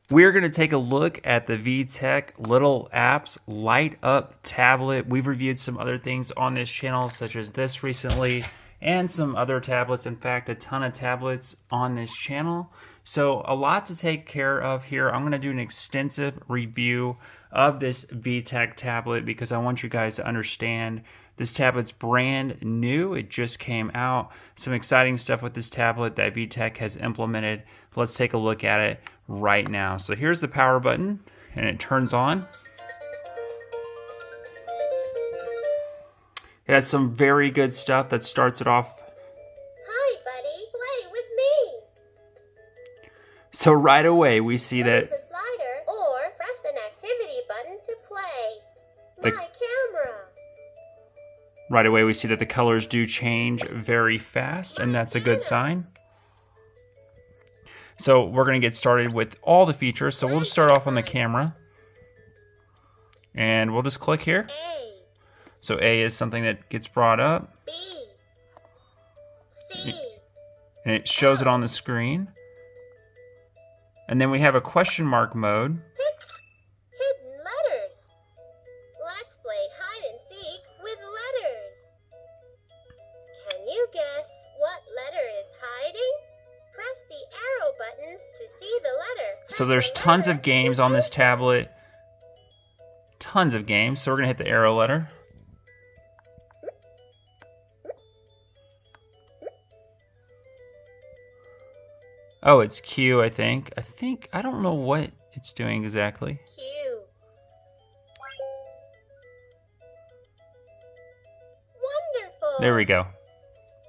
We're going to take a look at the VTech Little Apps Light Up Tablet. We've reviewed some other things on this channel, such as this recently, and some other tablets. In fact, a ton of tablets on this channel. So a lot to take care of here. I'm going to do an extensive review of this VTech tablet because I want you guys to understand this tablet's brand new. It just came out. Some exciting stuff with this tablet that VTech has implemented. Let's take a look at it right now. So here's the power button, and it turns on. It has some very good stuff that starts it off. Hi, buddy. Play with me. So right away we see that the slider or press an activity button to play. My camera. Right away we see that the colors do change very fast, and that's a good sign. So we're going to get started with all the features. So we'll just start off on the camera. And we'll just click here. A. So A is something that gets brought up. B. C. And it shows it on the screen. And then we have a question mark mode. Hidden letters. Let's play hide and seek with letters. Can you guess what letter is hiding? Press the arrow buttons to see the letter. So there's tons of games on this tablet. Tons of games. So we're going to hit the arrow letter. Oh, it's Q, I think. I don't know what it's doing exactly. Q. Wonderful. There we go.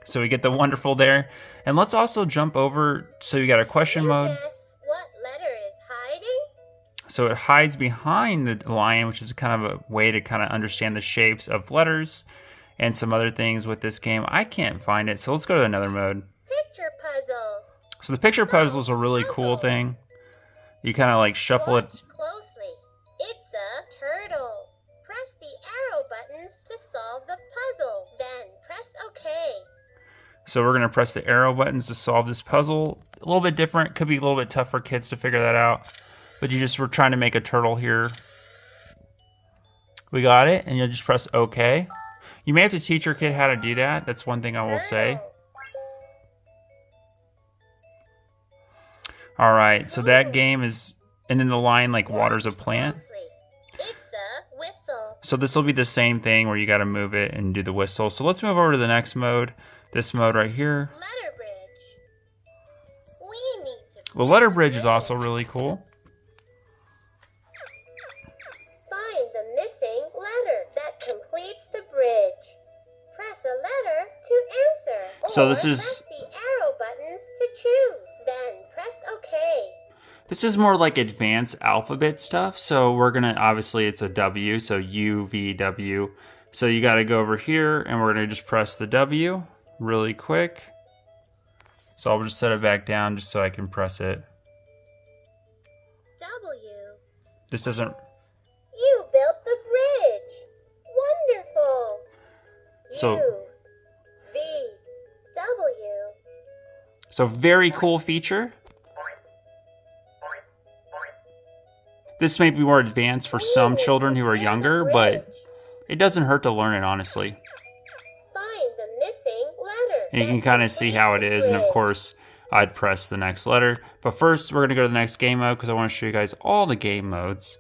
So we get the wonderful there. And let's also jump over. So you got a question mode. Guess what letter is hiding? So it hides behind the line, which is kind of a way to kind of understand the shapes of letters and some other things with this game. I can't find it. So let's go to another mode. Picture puzzle. So the picture puzzle is a really cool thing. You kind of like shuffle it. Watch closely. It's a turtle. Press the arrow buttons to solve the puzzle. Then press OK. So we're going to press the arrow buttons to solve this puzzle. A little bit different. Could be a little bit tough for kids to figure that out. But we're trying to make a turtle here. We got it. And you'll just press OK. You may have to teach your kid how to do that. That's one thing I will say. All right. So that game is... And then the line like waters a plant. It's a whistle. So this will be the same thing where you got to move it and do the whistle. So let's move over to the next mode. This mode right here. Letter bridge. We need to Well, letter bridge is also really cool. find the missing letter that completes the bridge. Press a letter to answer. So this or is- press the arrow buttons to choose. Then press OK. This is more like advanced alphabet stuff. So we're going to, obviously it's a W, so U, V, W. So you got to go over here and we're going to just press the W really quick. So I'll just set it back down just so I can press it. W. This doesn't... You built the bridge. Wonderful. So- U. V. W. So very cool feature. This may be more advanced for some children who are younger, but it doesn't hurt to learn it, honestly. Find the missing letter. And you can kind of see how it is, and of course, I'd press the next letter. But first, we're going to go to the next game mode because I want to show you guys all the game modes.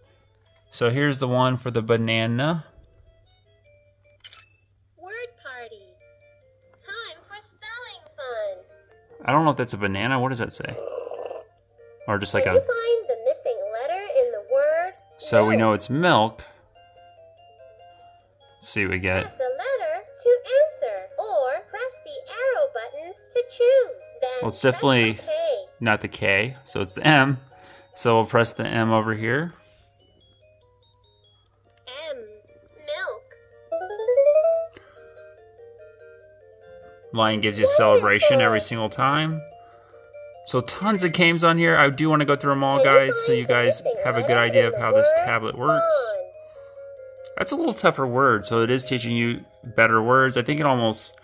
So here's the one for the banana. Word party. Time for spelling fun. I don't know if that's a banana. What does that say? Or just like Can you a... find the missing letter in the word? So we milk? know it's milk. Let's see what we get. Press a letter to answer, or press the arrow buttons to choose. Then Well, it's press definitely OK. not the K, so it's the M. So we'll press the M over here. M. Milk. Line gives you celebration every single time. So tons of games on here. I do want to go through them all, guys, so you guys have a good idea of how this tablet works. That's a little tougher word, so it is teaching you better words. I think it almost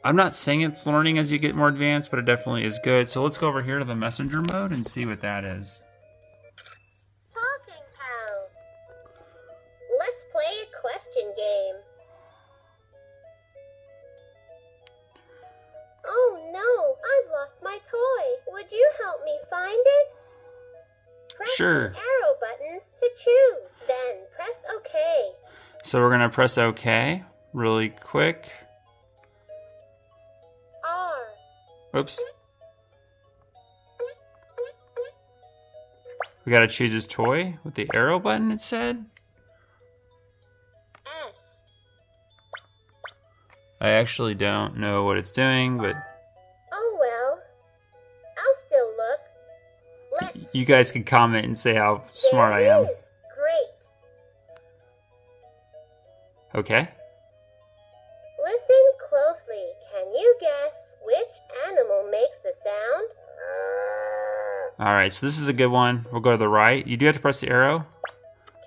I'm not saying it's learning as you get more advanced, but it definitely is good. So let's go over here to the messenger mode and see what that is. help me find it? Press Sure. the arrow buttons to choose, then press OK. So we're going to press OK really quick. R. Oops. We got to choose his toy with the arrow button, it said. S. I actually don't know what it's doing, but Oh well. I'll still look. Let's you guys can comment and say how smart I am. There it is. Great. Okay. Listen closely. Can you guess which animal makes the sound? Alright, so this is a good one. We'll go to the right. You do have to press the arrow.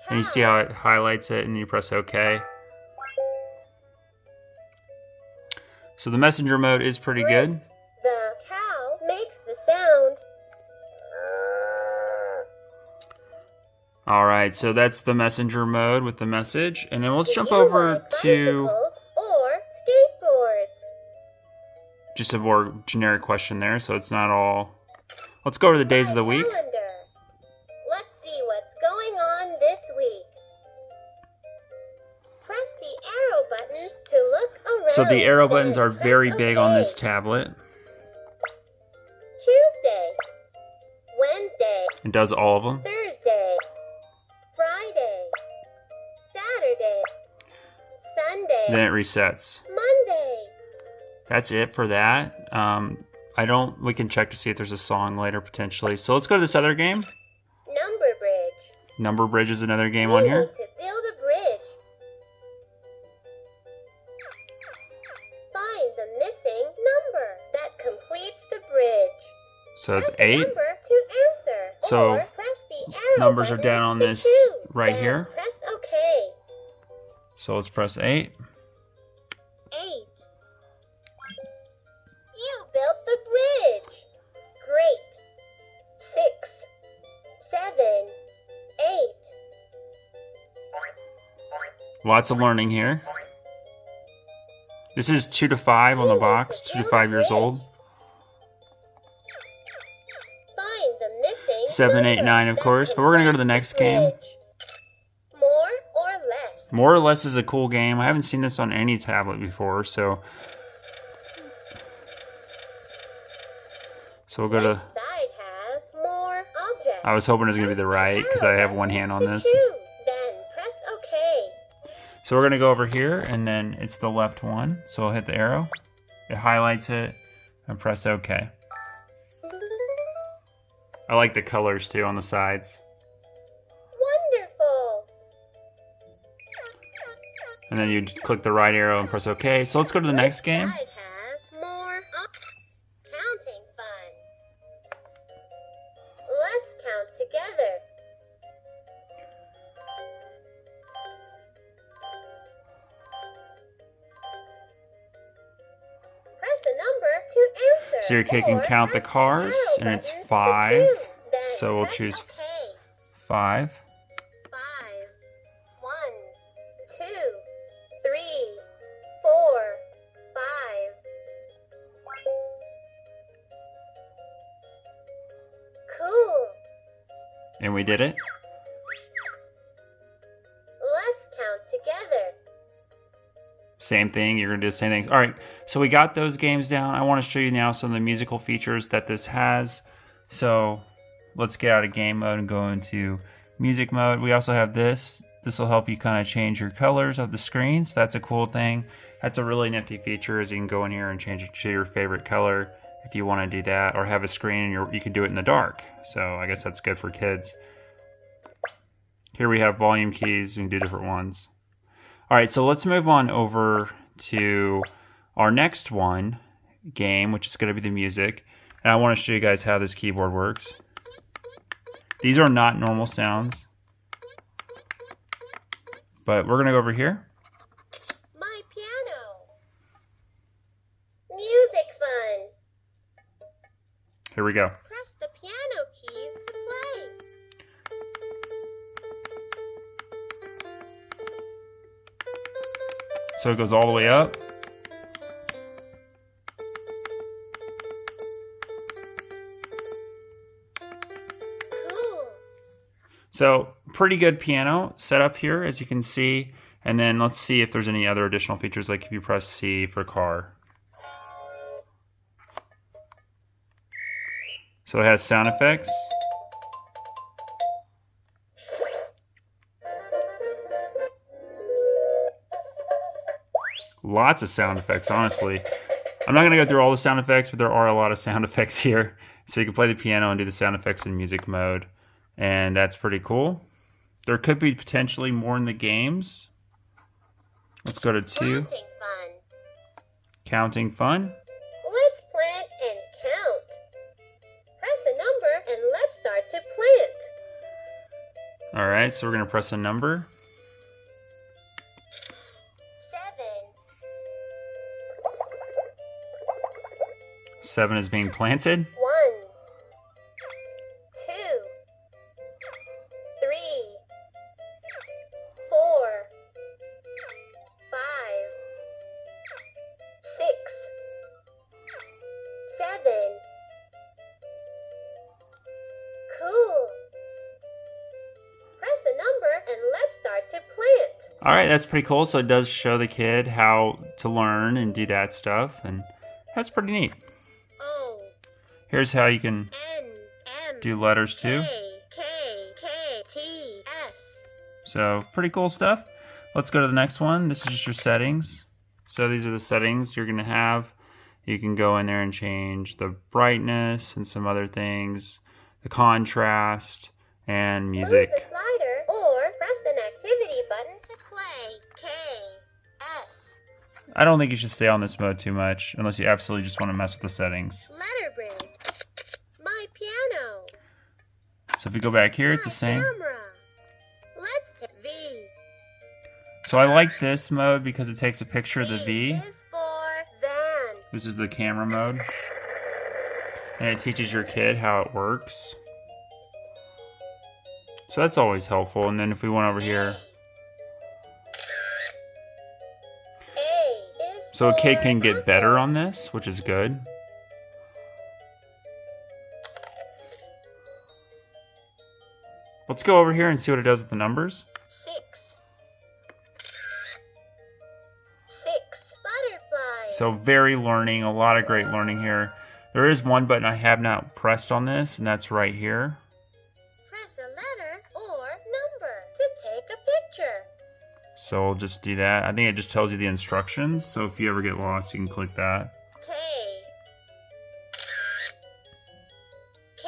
And you see how it highlights it, and you press OK. So the messenger mode is pretty good. The cow makes the sound. Alright, so that's the messenger mode with the message. And then let's jump over to Bicycles or skateboards. just a more generic question there, so it's not all... Let's go to the days of the week. Calendar. Let's see what's going on this week. Press the arrow buttons to look around. So the arrow buttons then are very press big on OK. this tablet. Tuesday, Wednesday, It does all of them. Thursday, Friday, Saturday, Sunday, Then it resets. Monday. That's it for that. We can check to see if there's a song later potentially. So let's go to this other game. Number bridge. Number Bridge is another game We on need here. to build a bridge. Find the missing number that completes the bridge. So it's Press the 8. number to answer. So, or press the arrow numbers are button down on to this choose. right Then here. Press OK. So let's press 8. 8. You built the bridge. Great. 6, 7, 8. Lots of learning here. This is 2 to 5 on the box. 2 to 5 years old. Find the missing 7, 8, number 9, of that course. But we're going to go to the completes next game. bridge. More or less. More or Less is a cool game. I haven't seen this on any tablet before, so we'll go Which to... side has more objects? I was hoping it was going to be the right, because I have one hand on To this. choose. Then press OK. So we're going to go over here, and then it's the left one. So I'll hit the arrow. It highlights it, and press OK. I like the colors, too, on the sides. Wonderful. And then you click the right arrow and press OK. So let's go to the next game. Which side has more counting fun? Let's count together. Press a number to answer. So you can or count the press cars, arrow and it's buttons to 5. choose. Then So we'll press choose OK. 5. 5, 1, 2, 3, 4, 5. Cool. And we did it. Let's count together. Same thing. You're going to do the same thing. All right. So we got those games down. I want to show you now some of the musical features that this has. So let's get out of game mode and go into music mode. We also have this. This will help you kind of change your colors of the screen. So that's a cool thing. That's a really nifty feature, is you can go in here and change it to your favorite color if you want to do that, or have a screen and you can do it in the dark. So I guess that's good for kids. Here we have volume keys. We can do different ones. All right, so let's move on over to our next game, which is going to be the music. And I want to show you guys how this keyboard works. These are not normal sounds, but we're going to go over here. My piano. Music fun. Here we go. Press the piano keys to play. So it goes all the way up. So pretty good piano setup here, as you can see. And then let's see if there's any other additional features, like if you press C for car. So it has sound effects. Lots of sound effects, honestly. I'm not going to go through all the sound effects, but there are a lot of sound effects here. So you can play the piano and do the sound effects in music mode. And that's pretty cool. There could be potentially more in the games. Let's go to 2. Counting fun. Counting fun. Let's plant and count. Press a number and let's start to plant. All right, so we're going to press a number. 7 is being planted. 1, 2, 3, 4, 5, 6, 7. Cool. Press a number and let's start to plant. All right, that's pretty cool. So it does show the kid how to learn and do that stuff, and that's pretty neat. Here's how you can do letters too. So pretty cool stuff. Let's go to the next one. This is just your settings. So these are the settings you're going to have. You can go in there and change the brightness and some other things, the contrast, and music. Move the slider or press an activity button to play. K, S. I don't think you should stay on this mode too much unless you absolutely just want to mess with the settings. Letter brain. My piano. So if we go back here, it's the same. Camera. Let's hit V. So I like this mode because it takes a picture of the V. Is for van. This is the camera mode. And it teaches your kid how it works. So that's always helpful. And then if we went over here. A is So a kid for can get apple. better on this, which is good. Let's go over here and see what it does with the numbers. 6. 6 butterflies. So very learning, a lot of great learning here. There is one button I have not pressed on this, and that's right here. Press a letter or number to take a picture. So we'll just do that. I think it just tells you the instructions. So if you ever get lost, you can click that. K. K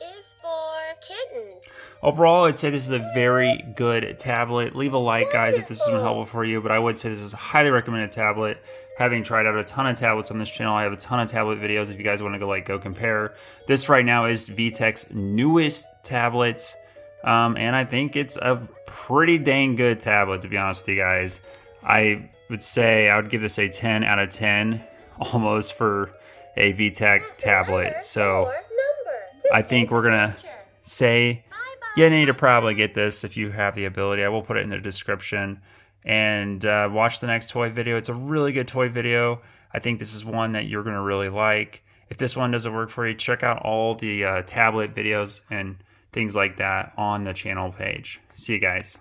is for kitten. Overall, I'd say this is a very good tablet. Leave a like, guys, if this has been helpful for you. But I would say this is a highly recommended tablet. Having tried out a ton of tablets on this channel, I have a ton of tablet videos if you guys want to go compare. This right now is VTech's newest tablet. And I think it's a pretty dang good tablet, to be honest with you guys. I would say I would give this a 10 out of 10 almost for a VTech tablet. So I think we're going to say you need to probably get this if you have the ability. I will put it in the description. And watch the next toy video. It's a really good toy video. I think this is one that you're going to really like. If this one doesn't work for you, check out all the tablet videos and things like that on the channel page. See you guys.